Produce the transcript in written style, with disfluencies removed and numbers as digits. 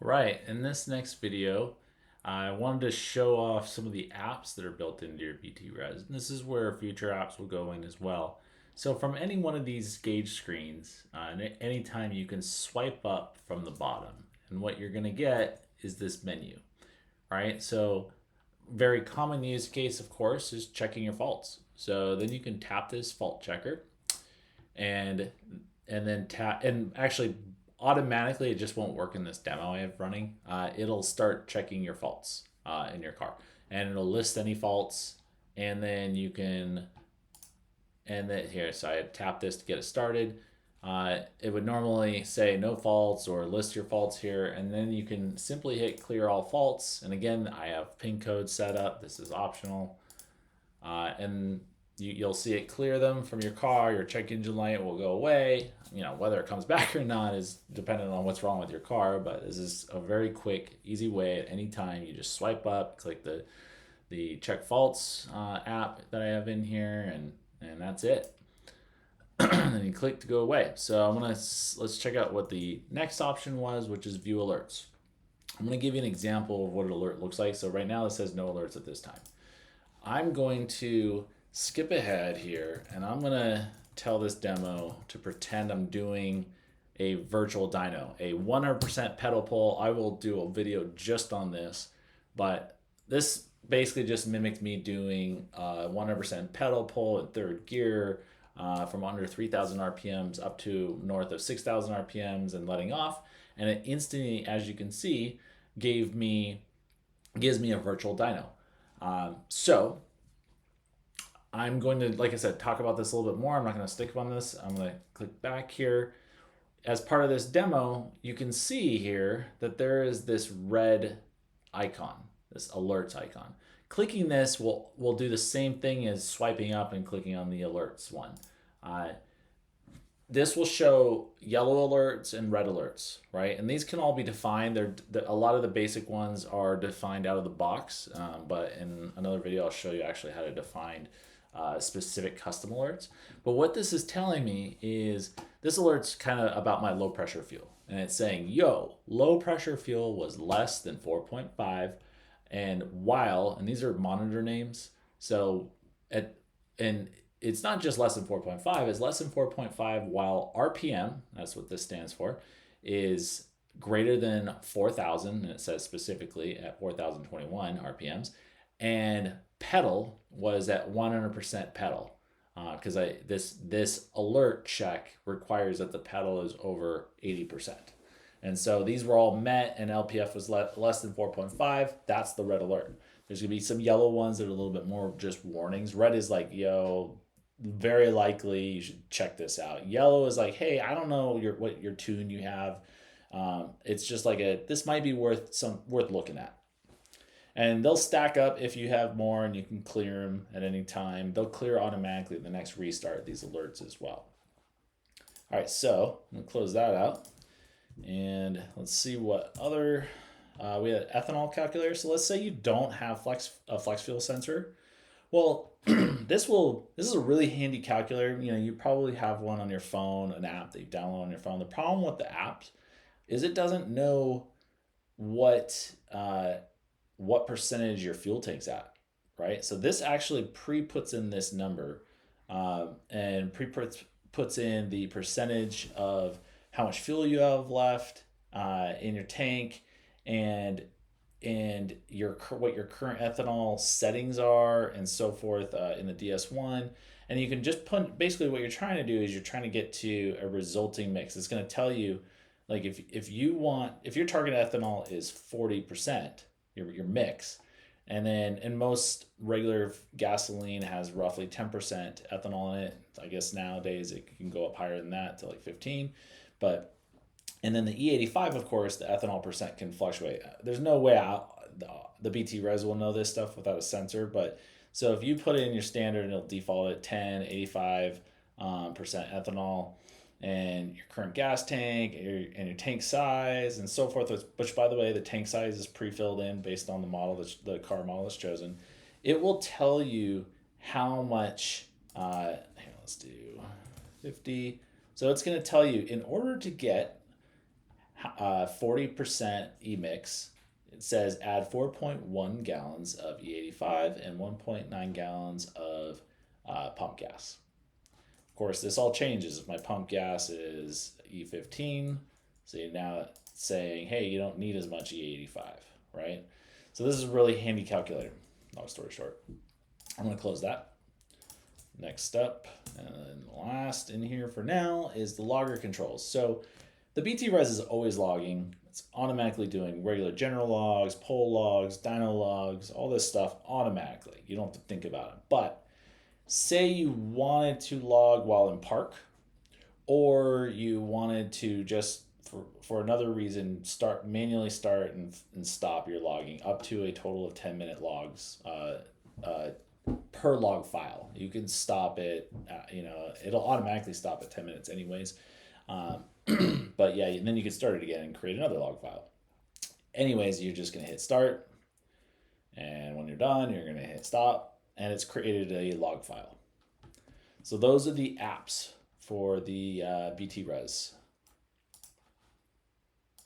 Right, in this next video, I wanted to show off some of the apps that are built into your bTres. And this is where future apps will go in as well. So from any one of these gauge screens, anytime you can swipe up from the bottom. And what you're going to get is this menu, right? So very common use case, of course, is checking your faults. So then you can tap this fault checker and then tap, and actually automatically it just won't work in this demo I have running. It'll start checking your faults in your car, and it'll list any faults, and then you can, and then here, so I tap this to get it started. It would normally say no faults or list your faults here, and then you can simply hit clear all faults. And again, I have pin code set up. This is optional. And you'll see it clear them from your car. Your check engine light will go away. You know, whether it comes back or not is dependent on what's wrong with your car, but this is a very quick, easy way. At any time, you just swipe up, click the check faults app that I have in here, and that's it. And then you click to go away. So let's check out what the next option was, which is view alerts. I'm gonna give you an example of what an alert looks like. So right now it says no alerts at this time. I'm going to skip ahead here, and I'm gonna tell this demo to pretend I'm doing a virtual dyno, a 100% pedal pull. I will do a video just on this, but this basically just mimicked me doing 100% pedal pull in third gear from under 3,000 RPMs up to north of 6,000 RPMs and letting off. And it instantly, as you can see, gives me a virtual dyno. So I'm going to, like I said, talk about this a little bit more. I'm not going to stick on this. I'm going to click back here. As part of this demo, you can see here that there is this red icon, this alerts icon. Clicking this will do the same thing as swiping up and clicking on the alerts one. This will show yellow alerts and red alerts, right? And these can all be defined. A lot of the basic ones are defined out of the box, but in another video, I'll show you actually how to define specific custom alerts. But what this is telling me is this alert's kind of about my low pressure fuel. And it's saying, yo, low pressure fuel was less than 4.5. And these are monitor names. So, and it's not just less than 4.5, it's less than 4.5 while RPM, that's what this stands for, is greater than 4,000, and it says specifically at 4,021 RPMs, and pedal was at 100% pedal, because this alert check requires that the pedal is over 80%. And so these were all met, and LPF was less than 4.5. That's the red alert. There's going to be some yellow ones that are a little bit more just warnings. Red is like, yo, very likely you should check this out. Yellow is like, hey, I don't know what your tune you have. It's just like this might be worth looking at. And they'll stack up if you have more, and you can clear them at any time. They'll clear automatically at the next restart, these alerts as well. All right, so I'm gonna close that out. And let's see what other, we had ethanol calculator. So let's say you don't have a flex fuel sensor. Well, this is a really handy calculator. You know, you probably have one on your phone, an app that you download on your phone. The problem with the app is it doesn't know what percentage your fuel tank's at, right? So this actually puts in this number, and puts in the percentage of how much fuel you have left in your tank, and what your current ethanol settings are, and so forth in the DS1. And you can just put, basically what you're trying to do is you're trying to get to a resulting mix. It's going to tell you, like, if your target ethanol is 40%, your mix, and then in most regular gasoline has roughly 10% ethanol in it. I guess nowadays it can go up higher than that to like 15. But, and then the E85, of course, the ethanol percent can fluctuate. There's no way the bTres will know this stuff without a sensor. But so if you put it in your standard, it'll default at 10, 85% ethanol, and your current gas tank and your tank size and so forth, which, by the way, the tank size is pre-filled in based on the car model that's chosen. It will tell you how much, here, let's do 50. So it's going to tell you, in order to get 40% E-mix. It says add 4.1 gallons of E85 and 1.9 gallons of pump gas. Of course, this all changes if my pump gas is E15. So you're now saying, hey, you don't need as much E85, right? So this is a really handy calculator. Long story short, I'm going to close that. Next up, and then last in here for now is the logger controls. So the bTres is always logging. It's automatically doing regular general logs, pole logs, dyno logs, all this stuff automatically. You don't have to think about it. But say you wanted to log while in park, or you wanted to just for another reason manually start and stop your logging up to a total of 10-minute logs per log file. You can stop it, it'll automatically stop at 10 minutes anyways. But yeah, and then you can start it again and create another log file. Anyways, you're just going to hit start. And when you're done, you're going to hit stop. And it's created a log file. So those are the apps for the bTres.